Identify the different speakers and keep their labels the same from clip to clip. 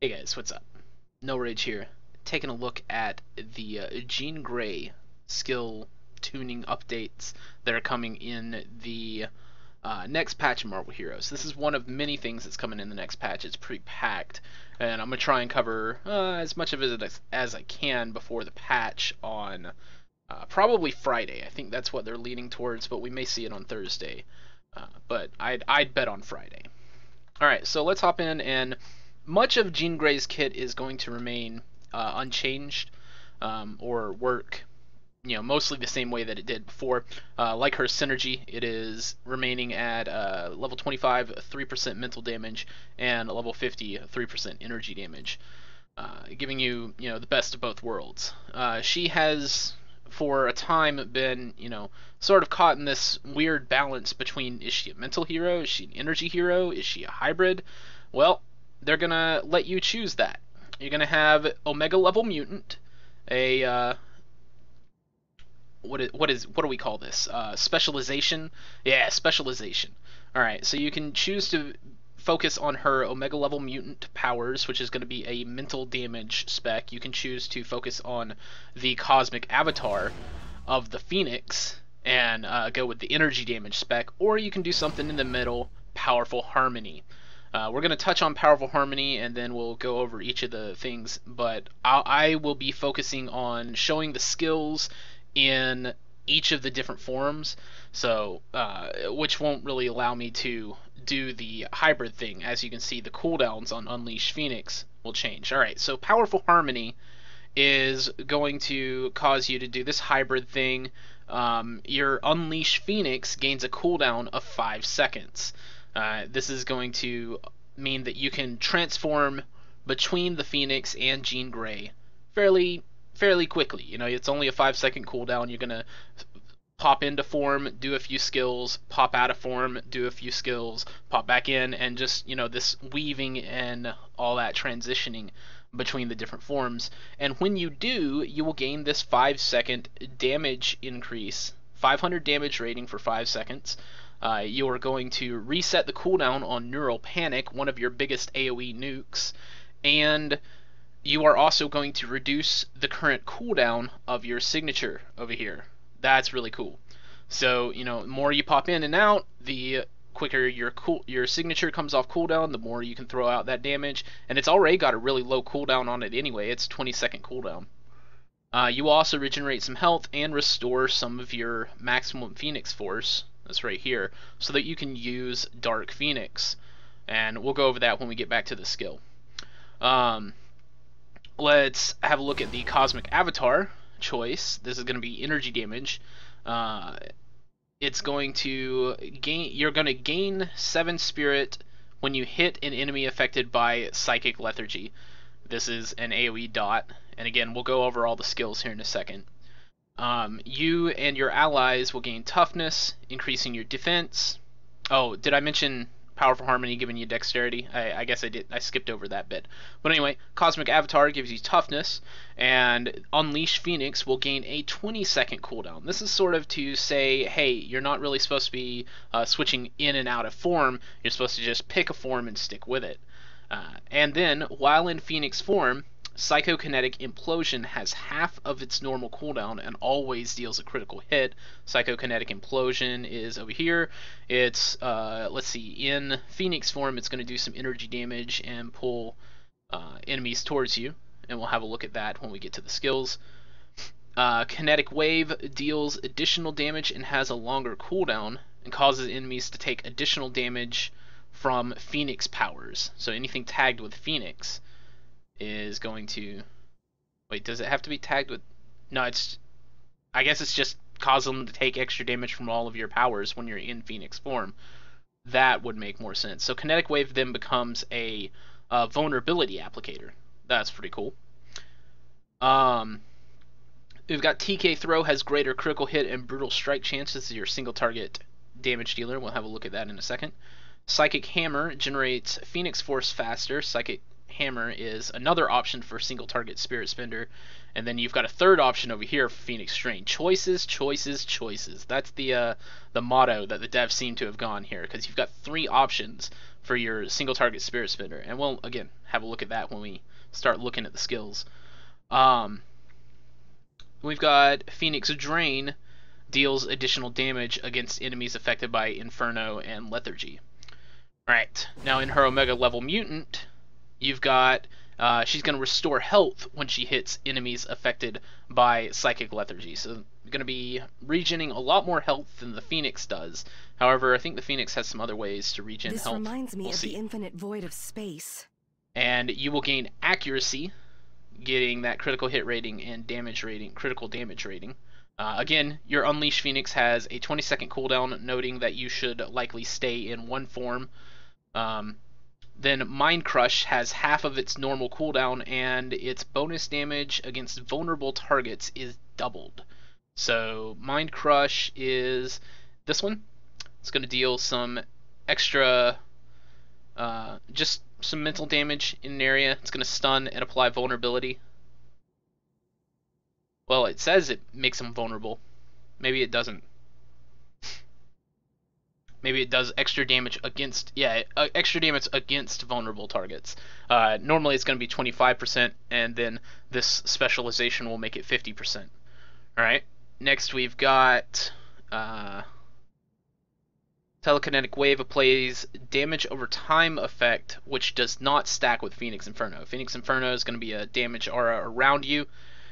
Speaker 1: Hey guys, what's up? NullRage here, taking a look at the Jean Grey skill tuning updates that are coming in the next patch of Marvel Heroes. This is one of many things that's coming in the next patch. It's pretty packed, and I'm going to try and cover as much of it as I can before the patch on probably Friday. I think that's what they're leaning towards, but we may see it on Thursday. But I'd bet on Friday. Alright, so let's hop in, and much of Jean Grey's kit is going to remain unchanged, or work mostly the same way that it did before. Like her synergy, it is remaining at level 25, 3% mental damage, and level 50, 3% energy damage, giving you the best of both worlds. She has for a time been sort of caught in this weird balance between, is she a mental hero, is she an energy hero, is she a hybrid? Well, they're gonna let you choose that. You're gonna have Omega level mutant, a what do we call this? Specialization? Yeah, specialization. All right, so you can choose to focus on her Omega level mutant powers, which is going to be a mental damage spec. You can choose to focus on the cosmic avatar of the Phoenix and go with the energy damage spec, or you can do something in the middle, powerful harmony. We're going to touch on powerful harmony and then we'll go over each of the things, but I will be focusing on showing the skills in each of the different forms, so which won't really allow me to do the hybrid thing. As you can see, the cooldowns on Unleash Phoenix will change. Alright, so powerful harmony is going to cause you to do this hybrid thing. Your Unleash Phoenix gains a cooldown of 5 seconds. This is going to mean that you can transform between the Phoenix and Jean Grey fairly quickly. It's only a 5-second cooldown. You're gonna pop into form, do a few skills, pop out of form, do a few skills, pop back in, and just this weaving and all that transitioning between the different forms. And when you do, you will gain this 5-second damage increase, 500 damage rating for 5 seconds. You are going to reset the cooldown on Neural Panic, one of your biggest AoE nukes, and you are also going to reduce the current cooldown of your signature over here. That's really cool. So, the more you pop in and out, the quicker your signature comes off cooldown, the more you can throw out that damage, and it's already got a really low cooldown on it anyway. It's 20-second cooldown. You will also regenerate some health and restore some of your maximum Phoenix Force. That's right here, so that you can use Dark Phoenix, and we'll go over that when we get back to the skill. Let's have a look at the Cosmic Avatar choice. This is going to be energy damage. It's going to gain. You're going to gain 7 spirit when you hit an enemy affected by psychic lethargy. This is an AoE dot, and again, we'll go over all the skills here in a second. You and your allies will gain toughness, increasing your defense. Oh, did I mention powerful harmony giving you dexterity? I guess I did. I skipped over that bit. But anyway, Cosmic Avatar gives you toughness, and Unleash Phoenix will gain a 20-second cooldown. This is sort of to say, hey, you're not really supposed to be switching in and out of form. You're supposed to just pick a form and stick with it. And then, while in Phoenix form, Psychokinetic Implosion has half of its normal cooldown and always deals a critical hit. Psychokinetic Implosion is over here. It's, let's see, in Phoenix form, it's going to do some energy damage and pull enemies towards you, and we'll have a look at that when we get to the skills. Kinetic Wave deals additional damage and has a longer cooldown and causes enemies to take additional damage from Phoenix powers. So anything tagged with Phoenix is going to... Wait, does it have to be tagged with... No, I guess it's just cause them to take extra damage from all of your powers when you're in Phoenix form. That would make more sense. So Kinetic Wave then becomes a vulnerability applicator. That's pretty cool. We've got TK Throw has greater critical hit and brutal strike chances as your single target damage dealer. We'll have a look at that in a second. Psychic Hammer generates Phoenix Force faster. Psychic Hammer is another option for single target Spirit Spender. And then you've got a third option over here for Phoenix Strain. Choices, choices, choices. That's the motto that the devs seem to have gone here, because you've got 3 options for your single target Spirit Spinner. And we'll, again, have a look at that when we start looking at the skills. We've got Phoenix Drain, deals additional damage against enemies affected by Inferno and Lethargy. Alright, now in her Omega level mutant, you've got, she's going to restore health when she hits enemies affected by Psychic Lethargy. So you're going to be regening a lot more health than the Phoenix does. However, I think the Phoenix has some other ways to regen health.
Speaker 2: This reminds me of the infinite void of space.
Speaker 1: And you will gain accuracy, getting that critical hit rating and damage rating, critical damage rating. Again, your Unleash Phoenix has a 20-second cooldown, noting that you should likely stay in one form. Then Mind Crush has half of its normal cooldown, and its bonus damage against vulnerable targets is doubled. So Mind Crush is this one. It's going to deal some extra, just some mental damage in an area. It's going to stun and apply vulnerability. Well, it says it makes them vulnerable. Maybe it doesn't. Maybe it does extra damage against, extra damage against vulnerable targets. Normally it's going to be 25%, and then this specialization will make it 50%. Alright, next we've got Telekinetic Wave applies damage over time effect, which does not stack with Phoenix Inferno. Phoenix Inferno is going to be a damage aura around you,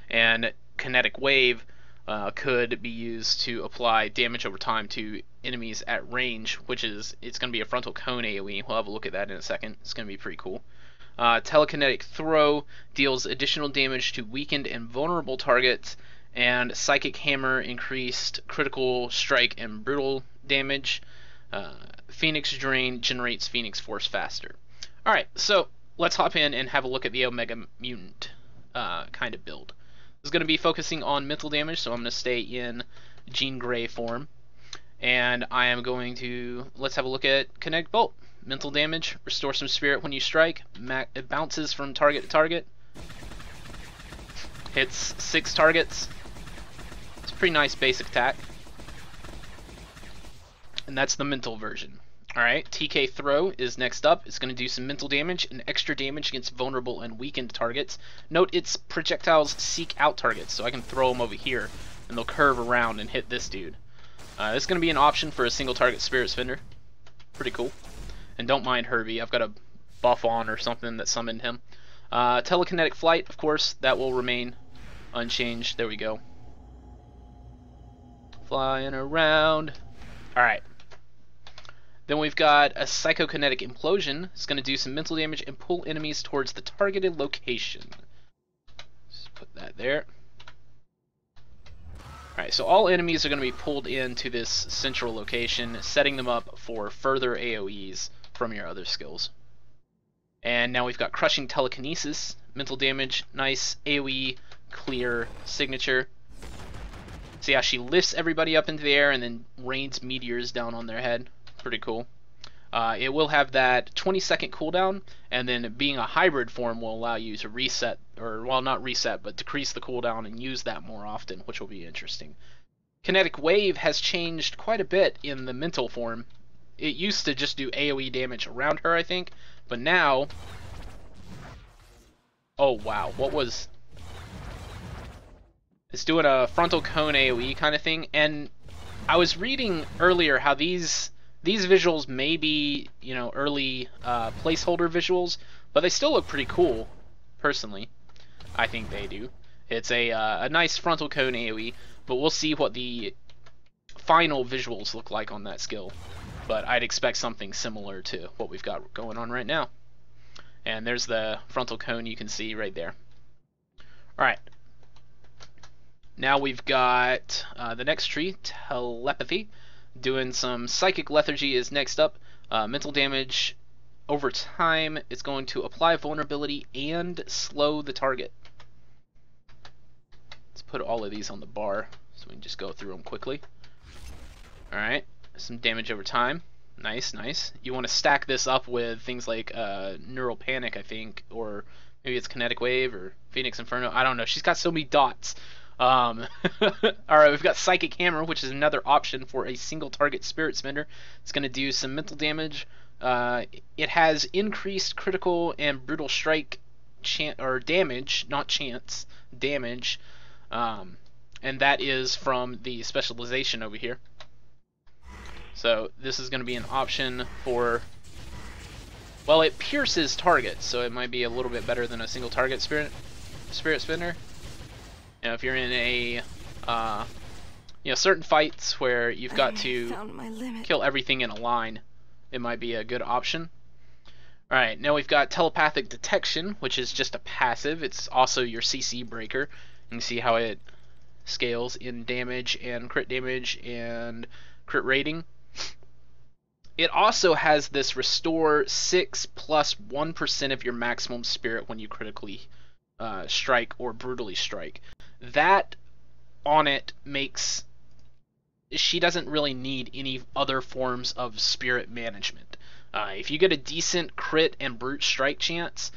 Speaker 1: and Kinetic Wave could be used to apply damage over time to enemies at range, which is, it's going to be a frontal cone AoE. We'll have a look at that in a second. It's going to be pretty cool. Telekinetic Throw deals additional damage to weakened and vulnerable targets, and Psychic Hammer increased critical strike and brutal damage. Phoenix Drain generates Phoenix Force faster. Alright, so let's hop in and have a look at the Omega Mutant kind of build. This is going to be focusing on mental damage, so I'm going to stay in Jean Grey form. And I am going to, let's have a look at Kinetic Bolt. Mental damage, restore some spirit when you strike. It bounces from target to target. Hits 6 targets. It's a pretty nice basic attack. And that's the mental version. Alright, TK Throw is next up. It's going to do some mental damage and extra damage against vulnerable and weakened targets. Note its projectiles seek out targets, so I can throw them over here, and they'll curve around and hit this dude. This is going to be an option for a single target Spirit Spinner. Pretty cool. And don't mind Herbie, I've got a buff on or something that summoned him. Telekinetic Flight, of course, that will remain unchanged. There we go. Flying around. Alright. Then we've got a Psychokinetic Implosion. It's going to do some mental damage and pull enemies towards the targeted location. Just put that there. Alright, so all enemies are going to be pulled into this central location, setting them up for further AoEs from your other skills. And now we've got Crushing Telekinesis. Mental damage, nice AoE, clear signature. See how she lifts everybody up into the air and then rains meteors down on their head. Pretty cool. It will have that 20-second cooldown, and then being a hybrid form will allow you to reset, or well, not reset, but decrease the cooldown and use that more often, which will be interesting. Kinetic Wave has changed quite a bit in the mental form. It used to just do AoE damage around her, I think, but now... Oh wow, what was... It's doing a frontal cone AoE kind of thing, and I was reading earlier how these visuals may be, you know, early placeholder visuals, but they still look pretty cool, personally. I think they do. It's a nice frontal cone AoE, but we'll see what the final visuals look like on that skill. But I'd expect something similar to what we've got going on right now. And there's the frontal cone you can see right there. Alright. Now we've got the next tree, Telepathy. Doing some Psychic Lethargy is next up. Mental damage over time. It's going to apply vulnerability and slow the target. Let's put all of these on the bar so we can just go through them quickly. Alright, some damage over time. Nice, nice. You want to stack this up with things like Neural Panic, I think, or maybe it's Kinetic Wave or Phoenix Inferno. I don't know. She's got so many dots. Alright, we've got Psychic Hammer, which is another option for a single target Spirit Spinner. It's going to do some mental damage, It has increased critical and brutal strike or damage, not chance, damage, and that is from the specialization over here. So this is going to be an option for, well, it pierces targets, so it might be a little bit better than a single target spirit spinner. You know, if you're in a certain fights where you've got to kill everything in a line, it might be a good option. Alright, now we've got telepathic detection, which is just a passive. It's also your CC breaker. You can see how it scales in damage and crit crit rating. It also has this restore 6 plus 1% of your maximum spirit when you critically strike or brutally strike. That on it makes, she doesn't really need any other forms of spirit management. If you get a decent crit and brute strike chance,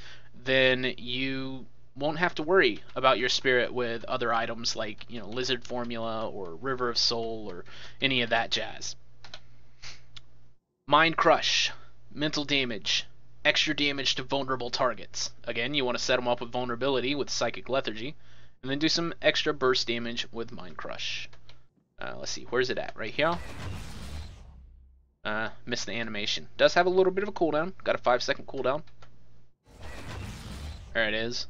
Speaker 1: then you won't have to worry about your spirit with other items like, you know, Lizard Formula or River of Soul or any of that jazz. Mind Crush, mental damage, extra damage to vulnerable targets. Again, you want to set them up with vulnerability with Psychic Lethargy, and then do some extra burst damage with Mind Crush. Let's see, where's it at? Right here? Missed the animation. Does have a little bit of a cooldown. Got a 5-second cooldown. There it is.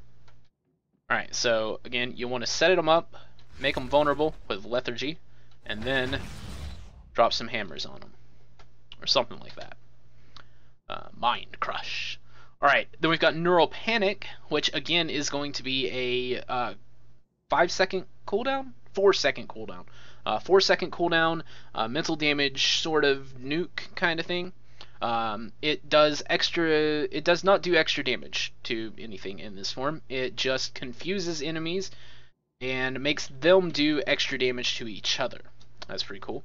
Speaker 1: Alright, so again, you want to set them up, make them vulnerable with Lethargy, and then drop some hammers on them. Or something like that. Mind Crush. Alright, then we've got Neural Panic, which again is going to be a 5-second cooldown? 4-second cooldown. 4-second cooldown, mental damage sort of nuke kind of thing. It does not do extra damage to anything in this form. It just confuses enemies and makes them do extra damage to each other. That's pretty cool.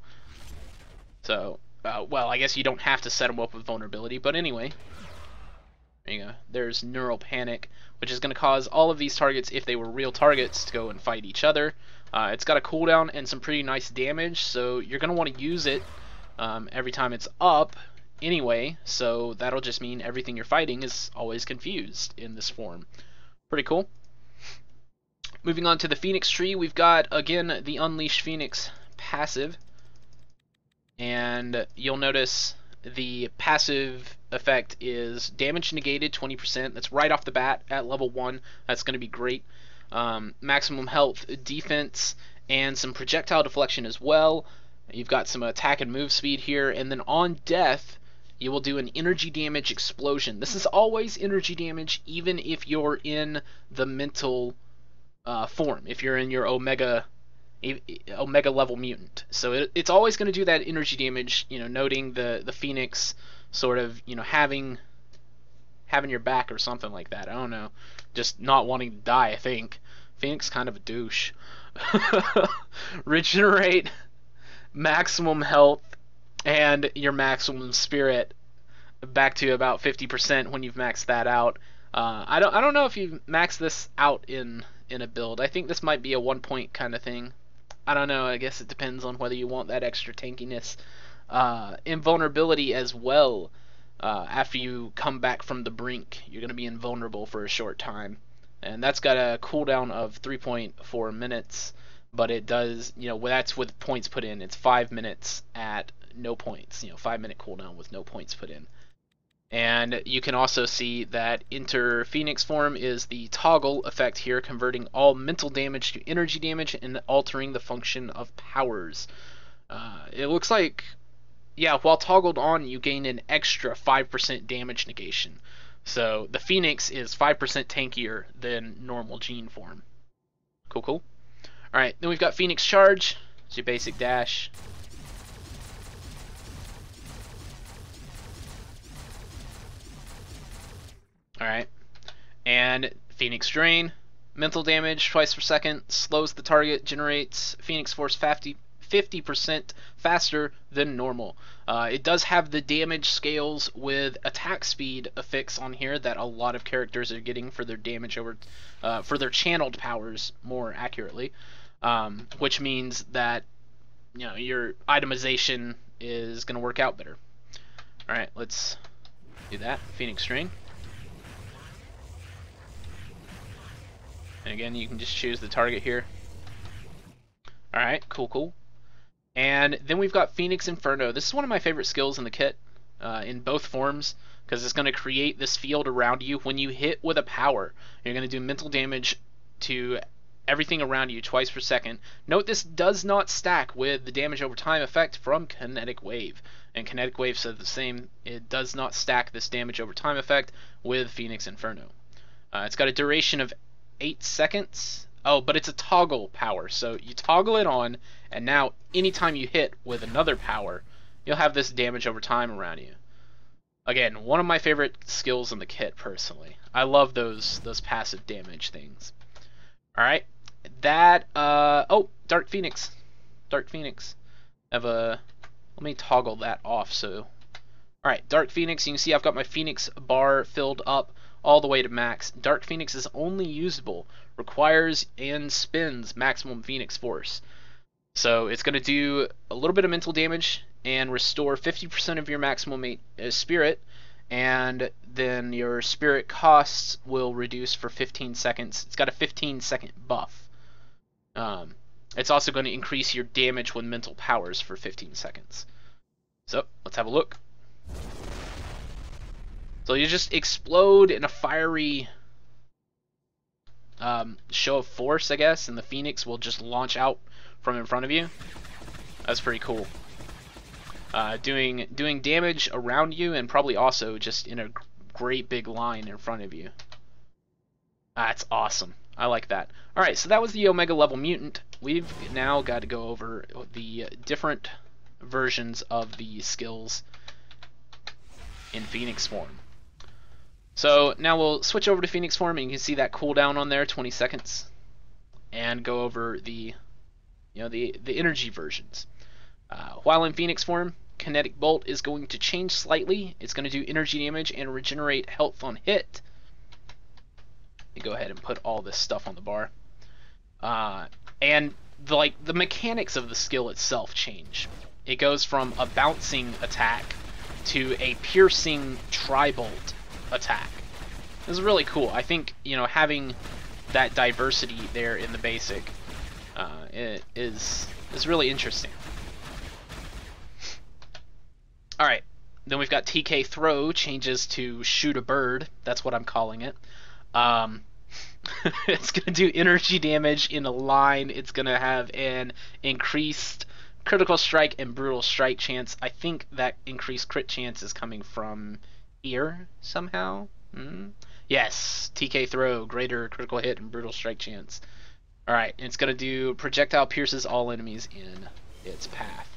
Speaker 1: So, well, I guess you don't have to set them up with vulnerability, but anyway. There you go. There's Neural Panic, which is going to cause all of these targets, if they were real targets, to go and fight each other. It's got a cooldown and some pretty nice damage, so you're going to want to use it every time it's up anyway, so that'll just mean everything you're fighting is always confused in this form. Pretty cool. Moving on to the Phoenix tree, we've got, again, the Unleash Phoenix passive, and you'll notice the passive effect is damage negated 20%. That's right off the bat at level 1. That's going to be great. Maximum health, defense, and some projectile deflection as well. You've got some attack and move speed here, and then on death, you will do an energy damage explosion. This is always energy damage, even if you're in the mental form, if you're in your Omega level mutant. So it's always going to do that energy damage, you know, noting the Phoenix sort of, you know, having your back or something like that. I don't know. Just not wanting to die, I think. Phoenix kind of a douche. Regenerate, maximum health, and your maximum spirit back to about 50% when you've maxed that out. I don't know if you've maxed this out in a build. I think this might be a 1-point kind of thing. I don't know. I guess it depends on whether you want that extra tankiness. Invulnerability as well. After you come back from the brink, you're going to be invulnerable for a short time. And that's got a cooldown of 3.4 minutes, but it does, you know, that's with points put in. It's 5 minutes at no points, you know, 5-minute cooldown with no points put in. And you can also see that Enter Phoenix form is the toggle effect here, converting all mental damage to energy damage and altering the function of powers. It looks like, yeah, while toggled on, you gain an extra 5% damage negation. So the Phoenix is 5% tankier than normal Gene form. Cool, cool. Alright, then we've got Phoenix Charge. It's your basic dash. Alright. And Phoenix Drain. Mental damage twice per second. Slows the target. Generates Phoenix Force 50% faster than normal. It does have the damage scales with attack speed affix on here that a lot of characters are getting for their damage over, for their channeled powers more accurately, which means that, you know, your itemization is going to work out better. All right, let's Do that. Phoenix String. And again, you can just choose the target here. Alright, cool, cool. And then we've got Phoenix Inferno. This is one of my favorite skills in the kit, in both forms, because it's going to create this field around you. When you hit with a power, you're going to do mental damage to everything around you twice per second. Note this does not stack with the damage over time effect from Kinetic Wave. And Kinetic Wave says the same. It does not stack this damage over time effect with Phoenix Inferno. It's got a duration of 8 seconds. Oh, but it's a toggle power, so you toggle it on, and now anytime you hit with another power, you'll have this damage over time around you. Again, one of my favorite skills in the kit, personally. I love those passive damage things. Alright, that, oh, Dark Phoenix. Dark Phoenix. I have a, let me toggle that off, so. Alright, Dark Phoenix, you can see I've got my Phoenix bar filled up all the way to max. Dark Phoenix is only usable, requires and spends maximum Phoenix Force. So it's going to do a little bit of mental damage and restore 50% of your maximum spirit, and then your spirit costs will reduce for 15 seconds. It's got a 15-second buff. It's also going to increase your damage with mental powers for 15 seconds. So let's have a look. So you just explode in a fiery show of force, I guess, and the Phoenix will just launch out from in front of you. That's pretty cool. Doing damage around you, and probably also just in a great big line in front of you. That's awesome. I like that. Alright, so that was the Omega level mutant. We've now got to go over the different versions of the skills in Phoenix form. So now we'll switch over to Phoenix form, and you can see that cooldown on there, 20 seconds, and go over the energy versions. While in Phoenix form, Kinetic Bolt is going to change slightly. It's going to do energy damage and regenerate health on hit. Let me go ahead and put all this stuff on the bar. And the mechanics of the skill itself change. It goes from a bouncing attack to a piercing tri-bolt attack. This is really cool. I think, having that diversity there in the basic is really interesting. Alright, then we've got TK Throw changes to Shoot a Bird. That's what I'm calling it. It's going to do energy damage in a line. It's going to have an increased critical strike and brutal strike chance. I think that increased crit chance is coming from here somehow. Yes, TK Throw, greater critical hit and brutal strike chance. Alright, it's going to do projectile pierces all enemies in its path.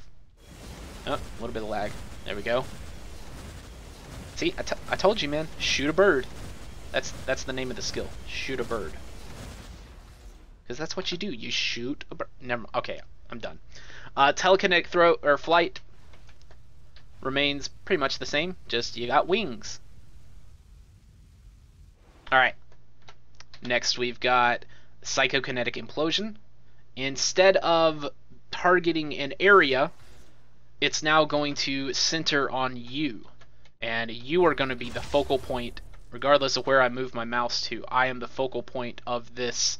Speaker 1: Oh, a little bit of lag. There we go. See, I told you, man. Shoot a bird. That's the name of the skill. Shoot a bird. Because that's what you do. You shoot a bird. Never. Okay, I'm done. Telekinetic throw or flight remains pretty much the same. Just you got wings. All right. Next, we've got Psychokinetic Implosion. Instead of targeting an area, it's now going to center on you. And you are going to be the focal point, regardless of where I move my mouse to. I am the focal point of this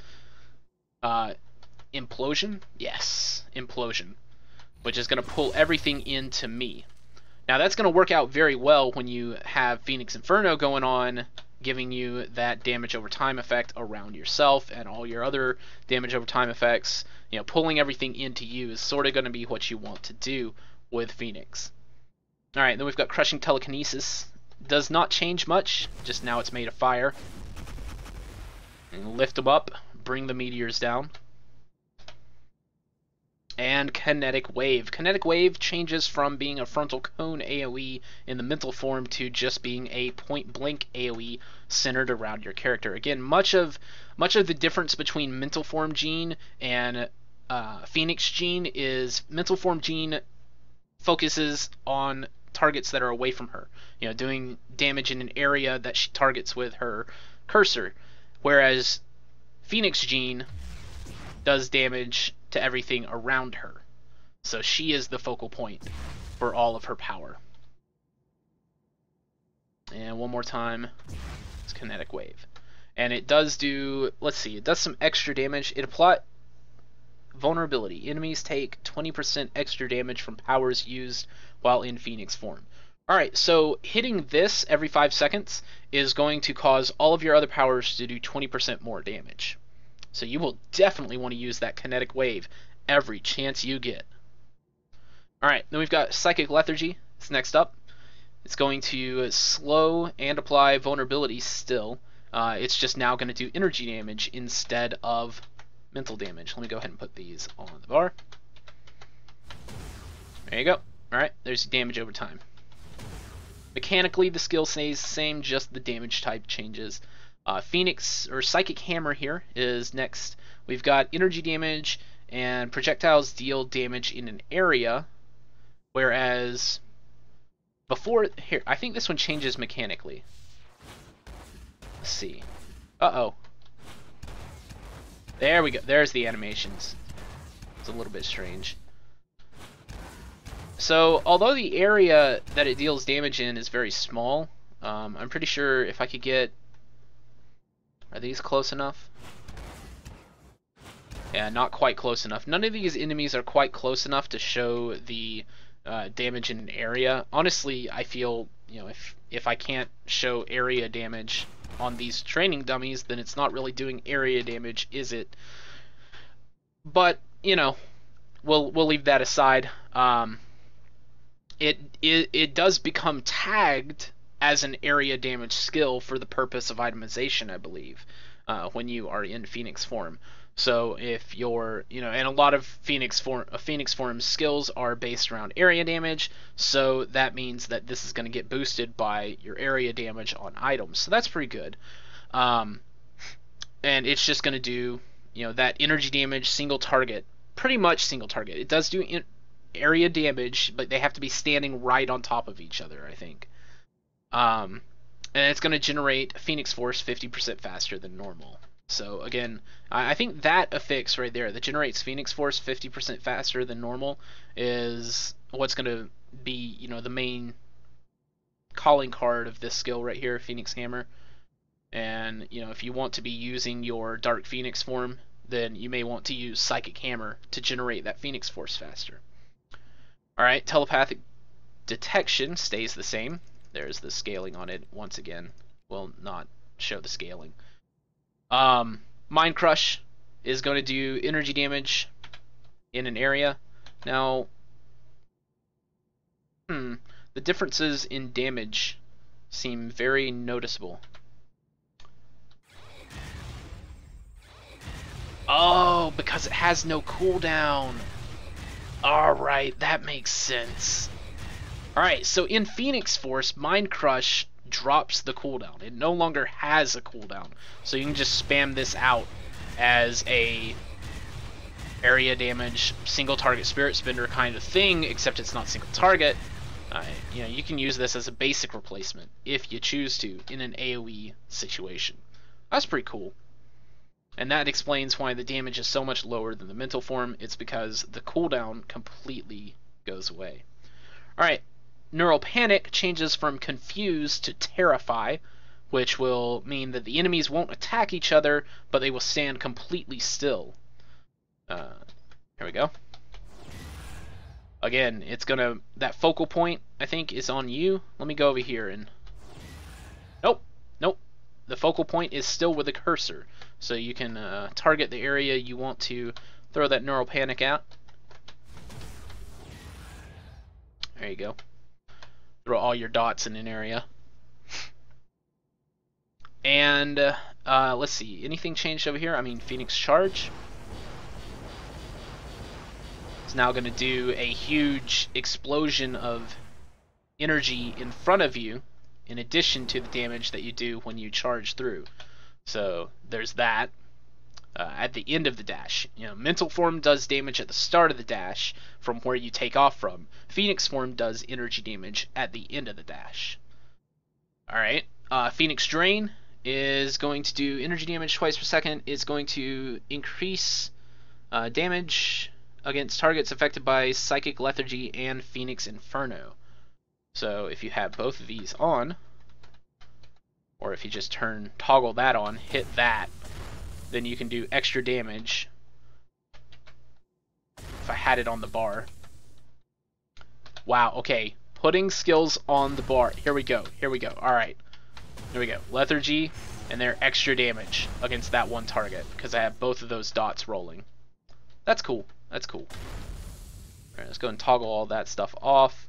Speaker 1: implosion. Yes, implosion. Which is going to pull everything into me. Now that's going to work out very well when you have Phoenix Inferno going on, giving you that damage over time effect around yourself and all your other damage over time effects. Pulling everything into you is sort of going to be what you want to do with Phoenix. Alright, then we've got Crushing Telekinesis. Does not change much, just now it's made of fire. And lift them up, bring the meteors down. And Kinetic Wave. Kinetic Wave changes from being a frontal cone AoE in the mental form to just being a point-blank AoE centered around your character. Again, much of the difference between mental form Gene and Phoenix Gene is mental form Gene focuses on targets that are away from her, doing damage in an area that she targets with her cursor, whereas Phoenix Gene does damage to everything around her. So she is the focal point for all of her power. And one more time, it's Kinetic Wave. And it does do, let's see, it does some extra damage. It applies vulnerability. Enemies take 20% extra damage from powers used while in Phoenix form. Alright, so hitting this every 5 seconds is going to cause all of your other powers to do 20% more damage. So you will definitely want to use that Kinetic Wave every chance you get. Alright, then we've got Psychic Lethargy. It's next up. It's going to slow and apply vulnerability still. It's just now going to do energy damage instead of mental damage. Let me go ahead and put these on the bar. There you go. Alright, there's damage over time. Mechanically, the skill stays the same, just the damage type changes. Phoenix, or Psychic Hammer here, is next. We've got energy damage, and projectiles deal damage in an area, whereas before, here, I think this one changes mechanically. Let's see. Uh-oh. There we go. There's the animations. It's a little bit strange. So, although the area that it deals damage in is very small, I'm pretty sure if I could get... Are these close enough? Yeah, not quite close enough. None of these enemies are quite close enough to show the damage in an area. Honestly, I feel, you know, if I can't show area damage on these training dummies, then it's not really doing area damage, is it? But, you know, we'll leave that aside. It does become tagged as an area damage skill for the purpose of itemization, I believe, when you are in Phoenix form. So if you're, you know, and a lot of Phoenix form skills are based around area damage, so that means that this is going to get boosted by your area damage on items. So that's pretty good. And it's just going to do, you know, that energy damage single target, pretty much single target. It does do area damage, but they have to be standing right on top of each other, I think. And it's going to generate Phoenix Force 50% faster than normal. So again, I think that affix right there, that generates Phoenix Force 50% faster than normal, is what's going to be, you know, the main calling card of this skill right here, Phoenix Hammer. And, you know, if you want to be using your Dark Phoenix form, then you may want to use Psychic Hammer to generate that Phoenix Force faster. Alright, Telepathic Detection stays the same. There's the scaling on it once again. Will not show the scaling. Mind Crush is going to do energy damage in an area. Now, the differences in damage seem very noticeable. Oh, because it has no cooldown. Alright, that makes sense. Alright, so in Phoenix Force, Mind Crush drops the cooldown. It no longer has a cooldown. So you can just spam this out as a area damage, single target spirit spender kind of thing, except it's not single target. You know, you can use this as a basic replacement if you choose to in an AoE situation. That's pretty cool. And that explains why the damage is so much lower than the mental form. It's because the cooldown completely goes away. Alright, Neural Panic changes from Confuse to Terrify, which will mean that the enemies won't attack each other, but they will stand completely still. Here we go. Again, it's gonna, that focal point, I think, is on you. Let me go over here and... Nope, nope. The focal point is still with the cursor. So you can target the area you want to throw that Neural Panic at. There you go. Throw all your dots in an area. And let's see, anything changed over here? I mean, Phoenix Charge. It's now going to do a huge explosion of energy in front of you, in addition to the damage that you do when you charge through. So there's that. At the end of the dash, you know, Mental Form does damage at the start of the dash from where you take off from. Phoenix Form does energy damage at the end of the dash. Alright, Phoenix Drain is going to do energy damage twice per second. It's going to increase damage against targets affected by Psychic Lethargy and Phoenix Inferno. So if you have both of these on, or if you just toggle that on, hit that, then you can do extra damage. If I had it on the bar. Wow, okay. Putting skills on the bar. Here we go. Here we go. Alright. Here we go. Lethargy, and they're extra damage against that one target, because I have both of those dots rolling. That's cool. That's cool. Alright, let's go and toggle all that stuff off.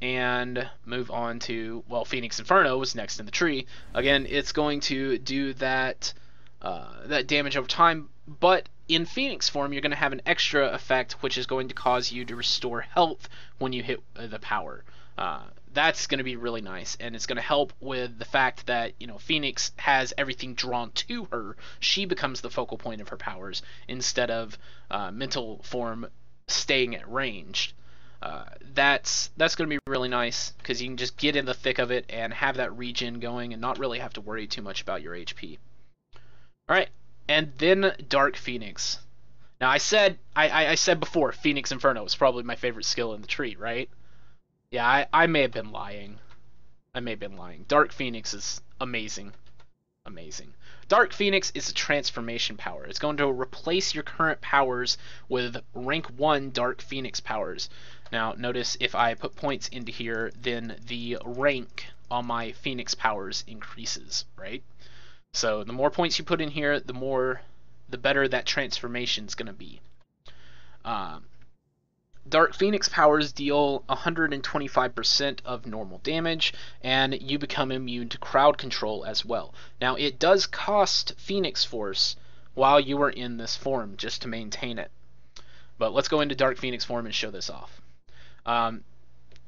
Speaker 1: And move on to, well, Phoenix Inferno was next in the tree. Again, it's going to do that damage over time, but in Phoenix form, you're going to have an extra effect, which is going to cause you to restore health when you hit the power. That's going to be really nice, and it's going to help with the fact that, you know, Phoenix has everything drawn to her. She becomes the focal point of her powers instead of mental form staying at ranged. That's going to be really nice, because you can just get in the thick of it and have that regen going and not really have to worry too much about your HP. Alright, and then Dark Phoenix. Now I said before Phoenix Inferno was probably my favorite skill in the tree, right? Yeah, I may have been lying. I may have been lying. Dark Phoenix is amazing. Amazing. Dark Phoenix is a transformation power. It's going to replace your current powers with rank 1 Dark Phoenix powers. Now, notice if I put points into here, then the rank on my Phoenix powers increases, right? So the more points you put in here, the better that transformation is going to be. Dark Phoenix powers deal 125% of normal damage, and you become immune to crowd control as well. Now, it does cost Phoenix Force while you are in this form, just to maintain it. But let's go into Dark Phoenix form and show this off.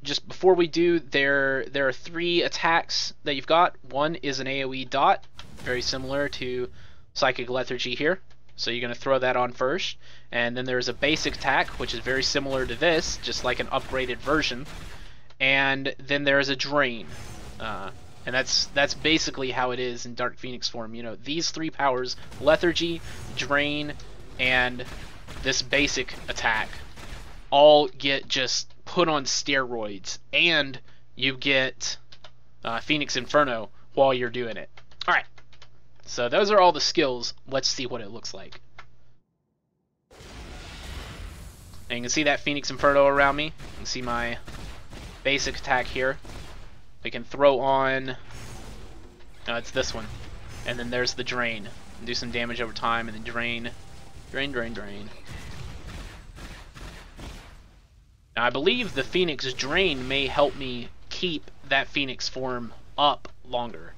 Speaker 1: Just before we do, there are 3 attacks that you've got. One is an AoE dot, very similar to Psychic Lethargy here. So you're going to throw that on first. And then there's a basic attack, which is very similar to this, just like an upgraded version. And then there's a drain. And that's basically how it is in Dark Phoenix form. You know, these 3 powers, Lethargy, Drain, and this basic attack, all get just put on steroids. And you get Phoenix Inferno while you're doing it. Alright. So those are all the skills. Let's see what it looks like. And you can see that Phoenix Inferno around me. You can see my basic attack here. We can throw on... No, it's this one. And then there's the Drain. Do some damage over time, and then Drain. Drain, Drain, Drain. Now, I believe the Phoenix Drain may help me keep that Phoenix form up longer.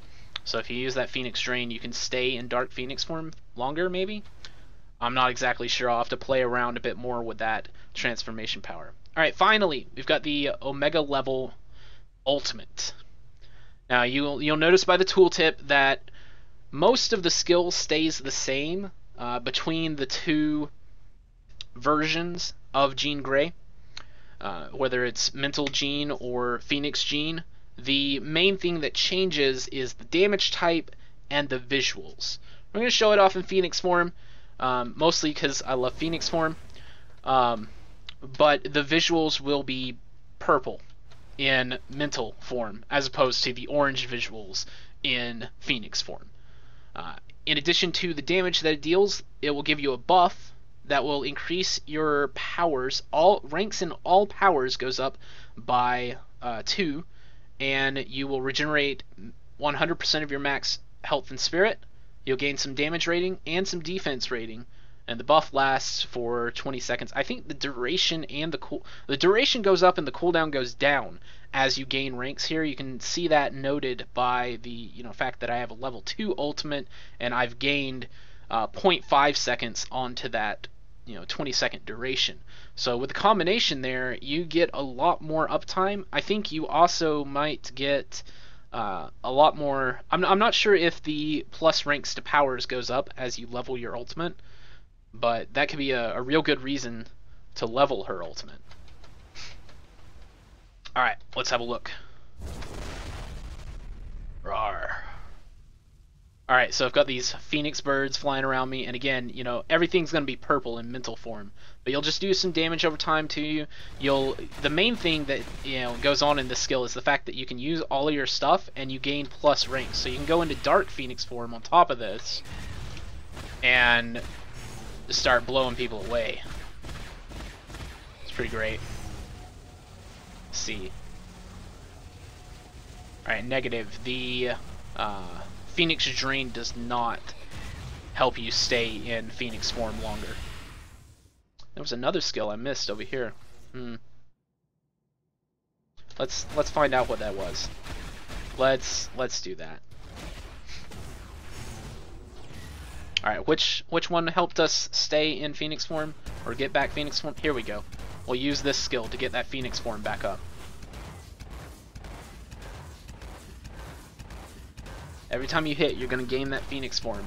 Speaker 1: So if you use that Phoenix Drain, you can stay in Dark Phoenix form longer, maybe? I'm not exactly sure. I'll have to play around a bit more with that transformation power. Alright, finally, we've got the Omega level Ultimate. Now, you'll notice by the tooltip that most of the skill stays the same between the 2 versions of Jean Grey. Whether it's Mental Jean or Phoenix Jean. The main thing that changes is the damage type and the visuals. I'm going to show it off in Phoenix form, mostly because I love Phoenix form, but the visuals will be purple in Mental form, as opposed to the orange visuals in Phoenix form. In addition to the damage that it deals, it will give you a buff that will increase your powers. All ranks in all powers goes up by 2, and you will regenerate 100% of your max health and spirit. You'll gain some damage rating and some defense rating, and the buff lasts for 20 seconds. I think the duration and the duration goes up and the cooldown goes down as you gain ranks here. You can see that noted by the fact that I have a level 2 ultimate and I've gained 0.5 seconds onto that 20-second duration. So with the combination there, you get a lot more uptime. I think you also might get a lot more... I'm not sure if the plus ranks to powers goes up as you level your ultimate, but that could be a real good reason to level her ultimate. Alright, let's have a look. Rawr. Alright, so I've got these phoenix birds flying around me, and again, you know, everything's going to be purple in mental form. But you'll just do some damage over time to you. The main thing that, you know, goes on in this skill is the fact that you can use all of your stuff, and you gain plus ranks. So you can go into dark phoenix form on top of this, and start blowing people away. It's pretty great. Let's see. Alright, negative. The, Phoenix Drain does not help you stay in Phoenix form longer. There was another skill I missed over here. Let's find out what that was. Let's do that. All right, which one helped us stay in Phoenix form or get back Phoenix form? Here we go. We'll use this skill to get that Phoenix form back up. Every time you hit, you're gonna gain that Phoenix form.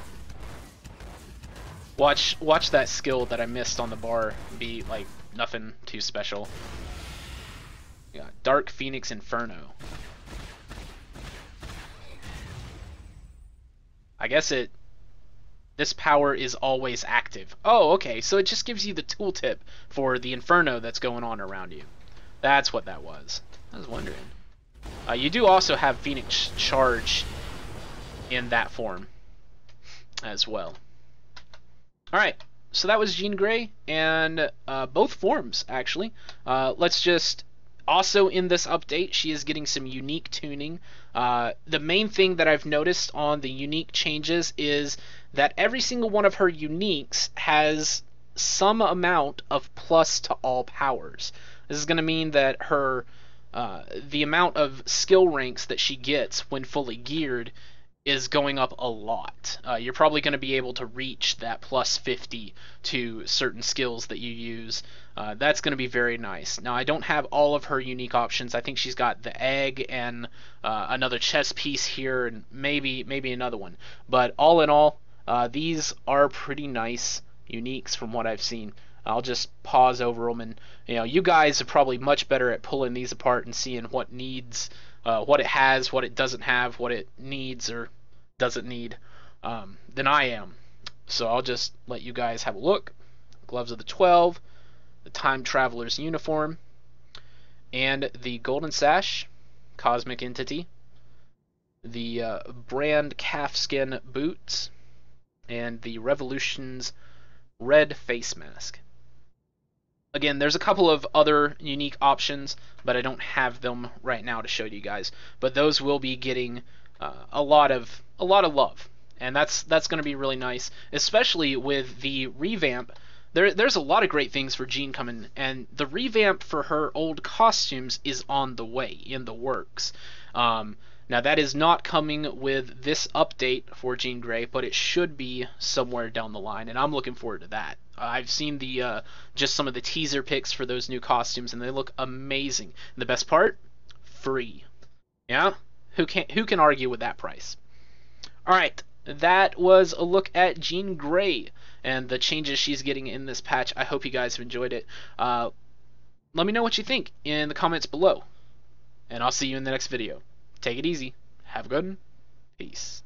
Speaker 1: Watch that skill that I missed on the bar be like nothing too special. Yeah, Dark Phoenix Inferno. I guess this power is always active. Oh, okay, so it just gives you the tooltip for the Inferno that's going on around you. That's what that was. I was wondering. You do also have Phoenix Charge in that form as well. Alright, so that was Jean Grey, and both forms, actually. Let's just... Also in this update, she is getting some unique tuning. The main thing that I've noticed on the unique changes is that every single one of her uniques has some amount of plus to all powers. This is going to mean that her the amount of skill ranks that she gets when fully geared is going up a lot. You're probably going to be able to reach that plus 50 to certain skills that you use. That's going to be very nice. Now, I don't have all of her unique options. I think she's got the egg and another chess piece here, and maybe another one. But all in all, these are pretty nice uniques from what I've seen. I'll just pause over them, and you guys are probably much better at pulling these apart and seeing what needs. What it has, what it doesn't have, what it needs or doesn't need, than I am. So I'll just let you guys have a look. Gloves of the 12, the Time Traveler's uniform, and the Golden Sash, Cosmic Entity, the Brand Calfskin Boots, and the Revolution's Red Face Mask. Again, there's a couple of other unique options, but I don't have them right now to show you guys. But those will be getting a lot of love, and that's going to be really nice, especially with the revamp. There's a lot of great things for Jean coming, and the revamp for her old costumes is on the way, in the works. Now that is not coming with this update for Jean Grey, but it should be somewhere down the line, and I'm looking forward to that. I've seen the just some of the teaser pics for those new costumes, and they look amazing. And the best part, free. Yeah, who can argue with that price? All right, that was a look at Jean Grey and the changes she's getting in this patch. I hope you guys have enjoyed it. Let me know what you think in the comments below, and I'll see you in the next video. Take it easy. Have a good one. Peace.